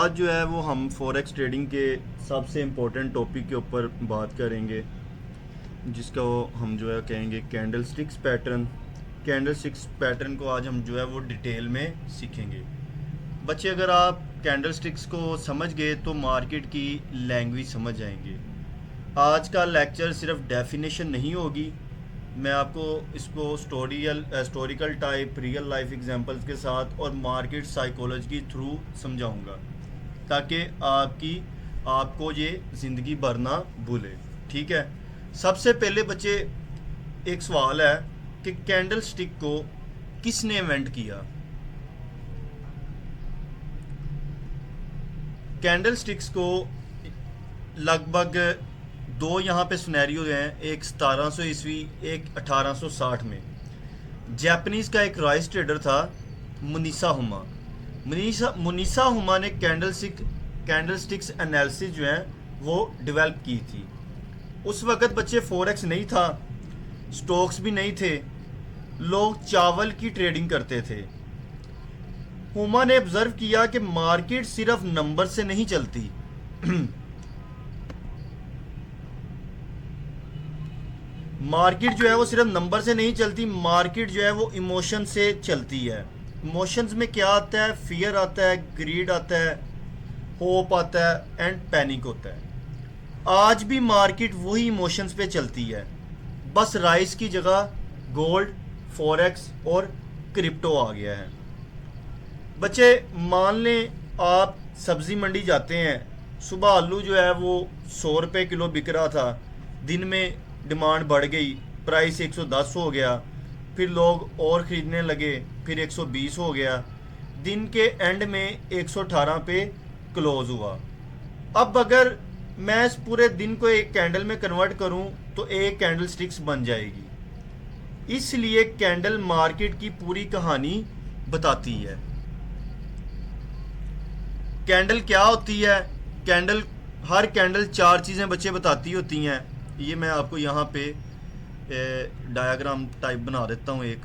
आज जो है वो हम फॉरेक्स ट्रेडिंग के सबसे इम्पोर्टेंट टॉपिक के ऊपर बात करेंगे, जिसका वो हम जो है कहेंगे candle sticks pattern. Candle sticks pattern को आज हम जो है वो डिटेल में सीखेंगे। बच्चे, अगर आप कैंडल स्टिक्स को समझ गए तो मार्केट की लैंग्वेज समझ जाएंगे। आज का लेक्चर सिर्फ डेफिनेशन नहीं होगी, मैं आपको इसको स्टोरिकल टाइप रियल लाइफ एग्जांपल्स के साथ और मार्केट साइकोलॉजी के थ्रू समझाऊंगा, ताकि आपको ये ज़िंदगी भर ना भूले। ठीक है। सबसे पहले बच्चे, एक सवाल है कि कैंडल स्टिक को किसने इन्वेंट किया। कैंडल स्टिक्स को लगभग दो यहाँ पे सिनेरियो हैं, एक 1700 ईस्वी, एक 1860 में। जापानीज़ का एक राइस ट्रेडर था, मुनीसा हुमा। मुनीसा हुमा ने कैंडल स्टिक्स एनालिसिस जो है वो डेवलप की थी। उस वक़्त बच्चे फॉरेक्स नहीं था, स्टॉक्स भी नहीं थे, लोग चावल की ट्रेडिंग करते थे। हुमा ने ऑब्जर्व किया कि मार्केट सिर्फ नंबर से नहीं चलती मार्केट जो है वो सिर्फ नंबर से नहीं चलती, मार्केट जो है वो इमोशन से चलती है। इमोशंस में क्या आता है? फियर आता है, ग्रीड आता है, होप आता है एंड पैनिक होता है। आज भी मार्केट वही इमोशंस पे चलती है, बस राइस की जगह गोल्ड, फॉरेक्स और क्रिप्टो आ गया है। बच्चे, मान लें आप सब्ज़ी मंडी जाते हैं, सुबह आलू जो है वो 100 रुपये किलो बिक रहा था, दिन में डिमांड बढ़ गई, प्राइस 110 हो गया, फिर लोग और ख़रीदने लगे, फिर 120 हो गया, दिन के एंड में 118 पे क्लोज़ हुआ। अब अगर मैं इस पूरे दिन को एक कैंडल में कन्वर्ट करूं तो एक कैंडल स्टिक्स बन जाएगी। इसलिए कैंडल मार्केट की पूरी कहानी बताती है। कैंडल क्या होती है? हर कैंडल चार चीज़ें बच्चे बताती होती हैं। ये मैं आपको यहाँ पे डायग्राम टाइप बना देता हूँ एक।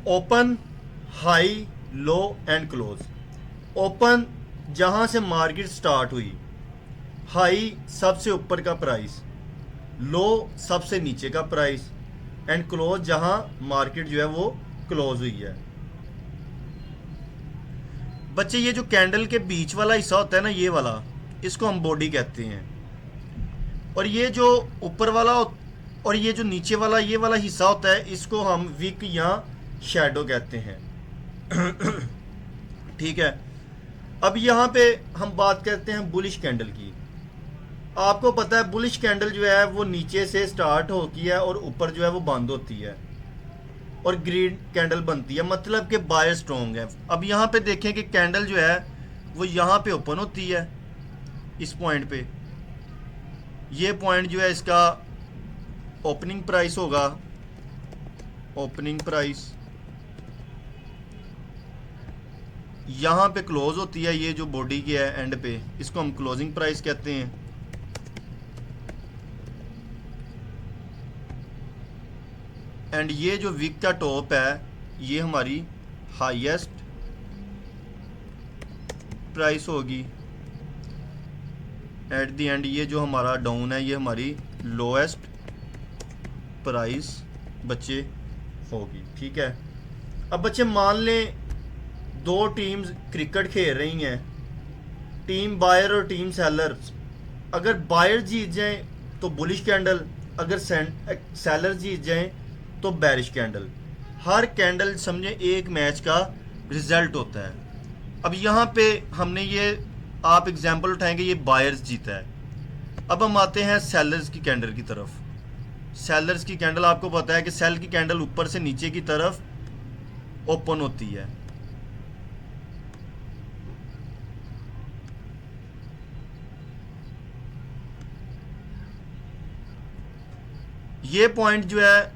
Open, high, low and close. Open जहाँ से मार्केट स्टार्ट हुई, हाई सबसे ऊपर का प्राइस, लो सबसे नीचे का प्राइस एंड क्लोज जहाँ मार्केट जो है वो क्लोज हुई है। बच्चे, ये जो कैंडल के बीच वाला हिस्सा होता है ना, ये वाला, इसको हम बॉडी कहते हैं। और ये जो ऊपर वाला और ये जो नीचे वाला ये वाला हिस्सा होता है, इसको हम विक या शैडो कहते हैं। ठीक है। अब यहाँ पे हम बात करते हैं बुलिश कैंडल की। आपको पता है बुलिश कैंडल जो है वो नीचे से स्टार्ट होती है और ऊपर जो है वो बंद होती है और ग्रीन कैंडल बनती है, मतलब कि बायर स्ट्रॉन्ग है। अब यहाँ पे देखें कि कैंडल जो है वो यहाँ पे ओपन होती है, इस पॉइंट पे। ये पॉइंट जो है इसका ओपनिंग प्राइस होगा, ओपनिंग प्राइस। यहाँ पे क्लोज होती है, ये जो बॉडी की है एंड पे, इसको हम क्लोजिंग प्राइस कहते हैं। एंड ये जो वीक का टॉप है, ये हमारी हाईएस्ट प्राइस होगी। एट द एंड ये जो हमारा डाउन है, ये हमारी लोएस्ट प्राइस बच्चे होगी। ठीक है। अब बच्चे मान लें दो टीम्स क्रिकेट खेल रही हैं, टीम बायर और टीम सेलर। अगर बायर जीत जाएं तो बुलिश कैंडल, अगर सेलर जीत जाएं तो बैरिश कैंडल। हर कैंडल समझे एक मैच का रिजल्ट होता है। अब यहाँ पे हमने ये आप एग्जांपल उठाएंगे, ये बायर्स जीता है। अब हम आते हैं सेलर्स की कैंडल की तरफ। सेलर्स की कैंडल, आपको पता है कि सेल की कैंडल ऊपर से नीचे की तरफ ओपन होती है। ये पॉइंट जो है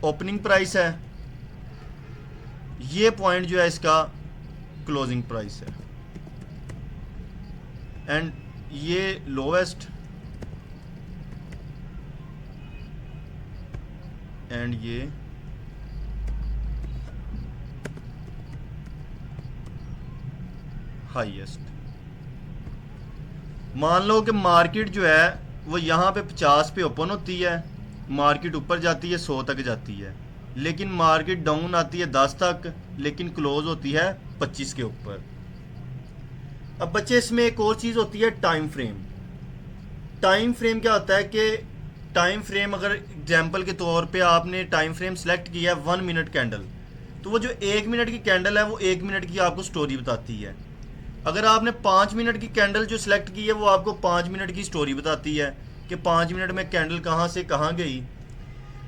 ओपनिंग प्राइस है, ये पॉइंट जो है इसका क्लोजिंग प्राइस है, एंड ये लोवेस्ट एंड ये हाईएस्ट। मान लो कि मार्केट जो है वो यहाँ पे 50 पे ओपन होती है, मार्केट ऊपर जाती है 100 तक जाती है, लेकिन मार्केट डाउन आती है 10 तक, लेकिन क्लोज होती है 25 के ऊपर। अब बच्चे इसमें एक और चीज़ होती है टाइम फ्रेम। टाइम फ्रेम क्या होता है कि टाइम फ्रेम, अगर एग्जाम्पल के तौर पे आपने टाइम फ्रेम सेलेक्ट किया है 1 मिनट कैंडल, तो वो जो 1 मिनट की कैंडल है वो 1 मिनट की आपको स्टोरी बताती है। अगर आपने 5 मिनट की कैंडल जो सिलेक्ट की है वो आपको 5 मिनट की स्टोरी बताती है कि 5 मिनट में कैंडल कहाँ से कहाँ गई।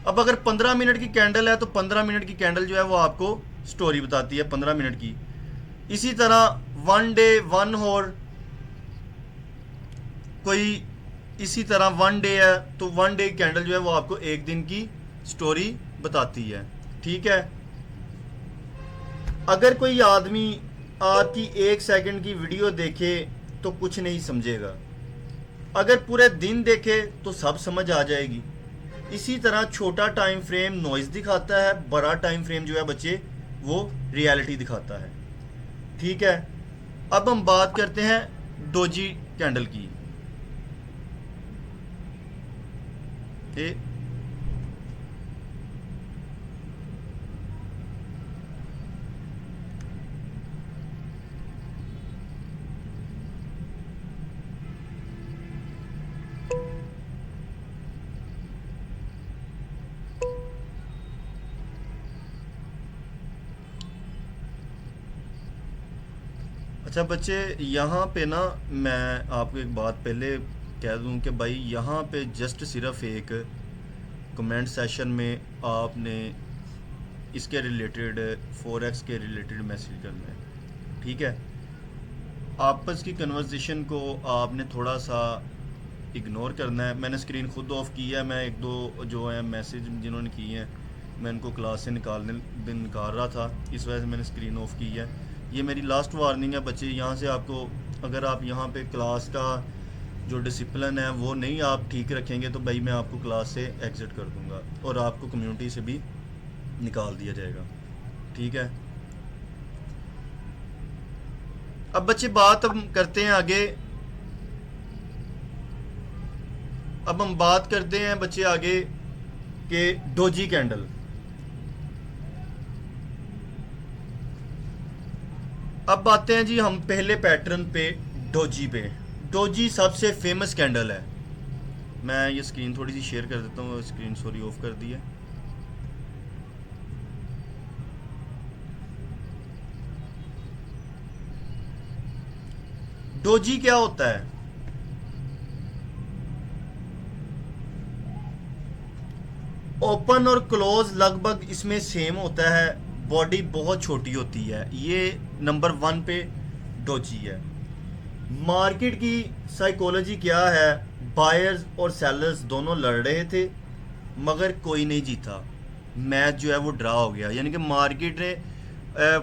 अब अगर 15 मिनट की कैंडल है तो 15 मिनट की कैंडल जो है वो आपको स्टोरी बताती है 15 मिनट की। इसी तरह 1 डे 1 हॉर, कोई इसी तरह 1 डे है तो 1 डे कैंडल जो है वो आपको एक दिन की स्टोरी बताती है। ठीक है, अगर कोई आदमी आपकी 1 सेकंड की वीडियो देखे तो कुछ नहीं समझेगा, अगर पूरे दिन देखे तो सब समझ आ जाएगी। इसी तरह छोटा टाइम फ्रेम नॉइज दिखाता है, बड़ा टाइम फ्रेम जो है बच्चे वो रियलिटी दिखाता है। ठीक है, अब हम बात करते हैं डोजी कैंडल की। अच्छा बच्चे, यहाँ पे ना मैं आपको एक बात पहले कह दूं कि भाई यहाँ पे जस्ट सिर्फ एक कमेंट सेशन में आपने इसके रिलेटेड फॉरेक्स के रिलेटेड मैसेज करना है। ठीक है, आपस की कन्वर्सेशन को आपने थोड़ा सा इग्नोर करना है। मैंने स्क्रीन खुद ऑफ की है, मैं एक दो जो है मैसेज जिन्होंने किए हैं मैं इनको क्लास से निकाल रहा था, इस वजह से मैंने स्क्रीन ऑफ की है। ये मेरी लास्ट वार्निंग है बच्चे, यहाँ से आपको अगर आप यहाँ पे क्लास का जो डिसिप्लिन है वो नहीं आप ठीक रखेंगे तो भाई मैं आपको क्लास से एग्ज़िट कर दूँगा और आपको कम्युनिटी से भी निकाल दिया जाएगा। ठीक है, अब बच्चे बात हम करते हैं आगे। अब हम बात करते हैं बच्चे आगे कि डोजी कैंडल। अब आते हैं जी हम पहले पैटर्न पे, डोजी पे। डोजी सबसे फेमस कैंडल है। मैं ये स्क्रीन थोड़ी सी शेयर कर देता हूँ, स्क्रीन सॉरी ऑफ कर दी है। डोजी क्या होता है? ओपन और क्लोज लगभग इसमें सेम होता है, बॉडी बहुत छोटी होती है। ये नंबर 1 पे डोजी है। मार्केट की साइकोलॉजी क्या है? बायर्स और सेलर्स दोनों लड़ रहे थे मगर कोई नहीं जीता, मैच जो है वो ड्रा हो गया। यानी कि मार्केट ने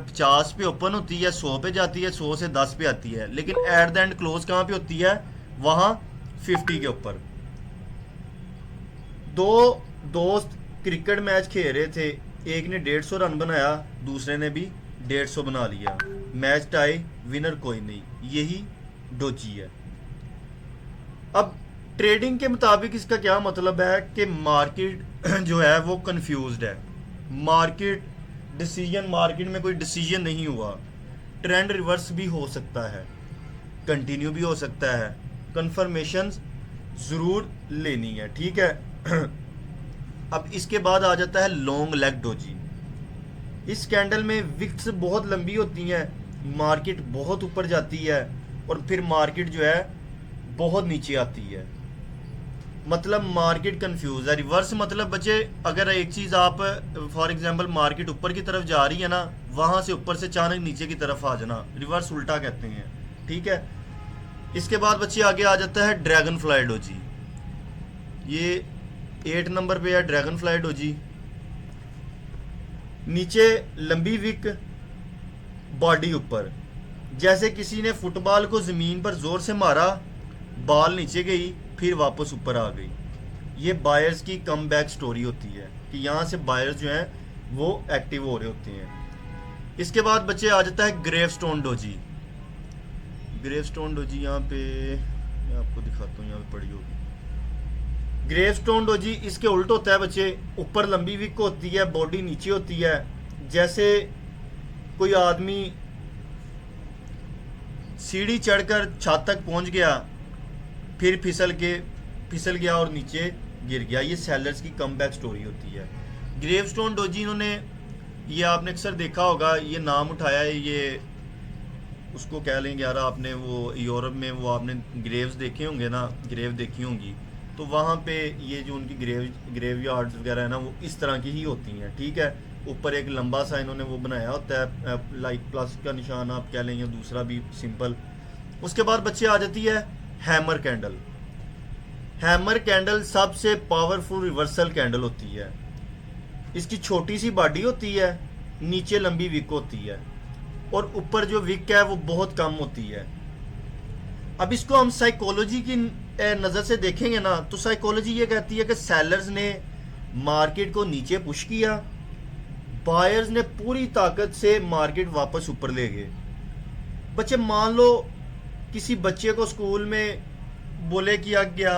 50 पे ओपन होती है, 100 पे जाती है, 100 से 10 पे आती है, लेकिन एट द एंड क्लोज कहाँ पे होती है? वहाँ 50 के ऊपर। दो दोस्त क्रिकेट मैच खेल रहे थे, एक ने 150 रन बनाया, दूसरे ने भी 150 बना लिया, मैच टाई, विनर कोई नहीं। यही डोजी है। अब ट्रेडिंग के मुताबिक इसका क्या मतलब है कि मार्केट जो है वो कंफ्यूज्ड है। मार्केट में कोई डिसीजन नहीं हुआ, ट्रेंड रिवर्स भी हो सकता है, कंटिन्यू भी हो सकता है, कंफर्मेशन ज़रूर लेनी है। ठीक है, अब इसके बाद आ जाता है लॉन्ग लेग डोजी। इस कैंडल में विक्स बहुत लंबी होती हैं, मार्केट बहुत ऊपर जाती है और फिर मार्केट जो है बहुत नीचे आती है, मतलब मार्केट कंफ्यूज है। रिवर्स मतलब बच्चे, अगर एक चीज़ आप फॉर एग्जांपल मार्केट ऊपर की तरफ जा रही है ना, वहाँ से ऊपर से अचानक नीचे की तरफ आ जाना, रिवर्स उल्टा कहते हैं। ठीक है, इसके बाद बच्चे आगे आ जाता है ड्रैगन फ्लाई डोजी। ये 8 नंबर पे है ड्रैगन फ्लाई डोजी। नीचे लंबी विक, बॉडी ऊपर। जैसे किसी ने फुटबॉल को ज़मीन पर ज़ोर से मारा, बॉल नीचे गई, फिर वापस ऊपर आ गई। ये बायर्स की कम बैक स्टोरी होती है कि यहाँ से बायर्स जो हैं वो एक्टिव हो रहे होते हैं। इसके बाद बच्चे आ जाता है ग्रेवस्टोन डोजी। ग्रेवस्टोन डोजी यहाँ पे मैं आपको दिखाता हूँ, यहाँ पे पड़ी होगी। ग्रेवस्टोन डोजी इसके उल्ट होता है बच्चे, ऊपर लंबी विक होती है, बॉडी नीचे होती है। जैसे कोई आदमी सीढ़ी चढ़कर छत तक पहुंच गया, फिर फिसल गया और नीचे गिर गया। ये सेलर्स की कम बैक स्टोरी होती है। ग्रेवस्टोन डोजी इन्होंने, ये आपने अक्सर देखा होगा, ये नाम उठाया है, ये उसको कह लेंगे यार, आपने वो यूरोप में वो आपने ग्रेव्स देखे होंगे ना, ग्रेव देखी होंगी, तो वहाँ पे ये जो उनकी ग्रेव यार्ड्स वगैरह है ना, वो इस तरह की ही होती हैं। ठीक है, ऊपर एक लंबा सा इन्होंने वो बनाया होता है, लाइक प्लस का निशान आप कह लेंगे, दूसरा भी सिंपल। उसके बाद बच्चे आ जाती है हैमर कैंडल। हैमर कैंडल सबसे पावरफुल रिवर्सल कैंडल होती है। इसकी छोटी सी बॉडी होती है, नीचे लंबी विक होती है, और ऊपर जो विक है वो बहुत कम होती है। अब इसको हम साइकोलॉजी की नज़र से देखेंगे ना, तो साइकोलॉजी ये कहती है कि सेलर्स ने मार्केट को नीचे पुश किया, बायर्स ने पूरी ताकत से मार्केट वापस ऊपर ले गए। बच्चे मान लो किसी बच्चे को स्कूल में बोले किया गया,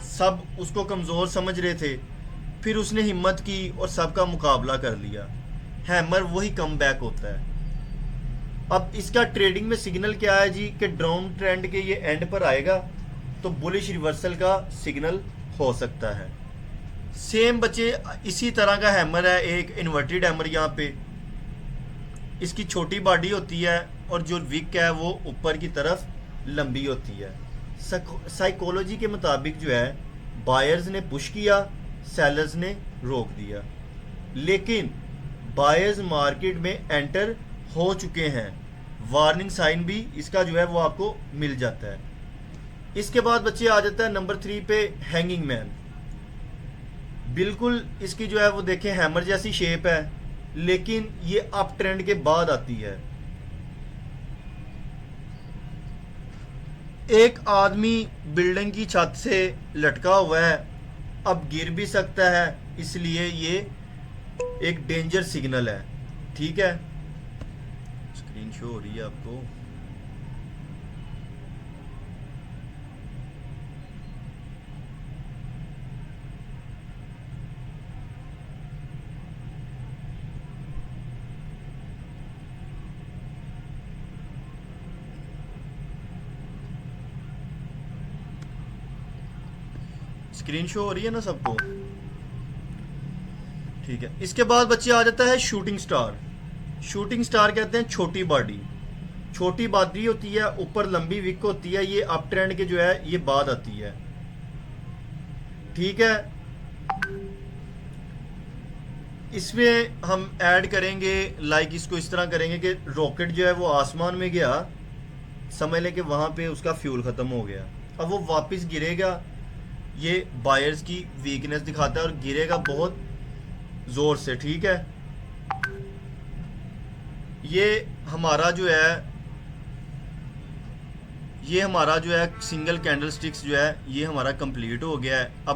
सब उसको कमज़ोर समझ रहे थे, फिर उसने हिम्मत की और सबका मुकाबला कर लिया। हैमर वही कम बैक होता है। अब इसका ट्रेडिंग में सिग्नल क्या है जी, कि डाउन ट्रेंड के ये एंड पर आएगा तो बुलिश रिवर्सल का सिग्नल हो सकता है। सेम बच्चे इसी तरह का हैमर है, एक इन्वर्टेड हैमर। यहाँ पे इसकी छोटी बॉडी होती है और जो विक है वो ऊपर की तरफ लंबी होती है। साइकोलॉजी के मुताबिक जो है, बायर्स ने पुश किया, सेलर्स ने रोक दिया, लेकिन बायर्स मार्केट में एंटर हो चुके हैं। वार्निंग साइन भी इसका जो है वो आपको मिल जाता है। इसके बाद बच्चे आ जाता है नंबर 3 पे हैंगिंग मैन। बिल्कुल इसकी जो है वो देखें हैमर जैसी शेप है, लेकिन ये अप ट्रेंड के बाद आती है। एक आदमी बिल्डिंग की छत से लटका हुआ है, अब गिर भी सकता है, इसलिए ये एक डेंजर सिग्नल है। ठीक है, स्क्रीन शो हो रही है आपको। स्क्रीन शो हो रही है ना सबको? ठीक है। इसके बाद बच्चे आ जाता है शूटिंग स्टार। शूटिंग स्टार कहते हैं छोटी बॉडी, छोटी बॉडी होती है, ऊपर लंबी विक होती है, ये अप ट्रेंड के जो है ये बाद आती है। ठीक है, इसमें हम ऐड करेंगे, लाइक इसको इस तरह करेंगे कि रॉकेट जो है वो आसमान में गया, समझ लें कि वहां पे उसका फ्यूल खत्म हो गया, अब वो वापस गिरेगा। ये बायर्स की वीकनेस दिखाता है और गिरेगा बहुत जोर से। ठीक है, ये हमारा जो है सिंगल कैंडल स्टिक्स जो है ये हमारा कंप्लीट हो गया है। अब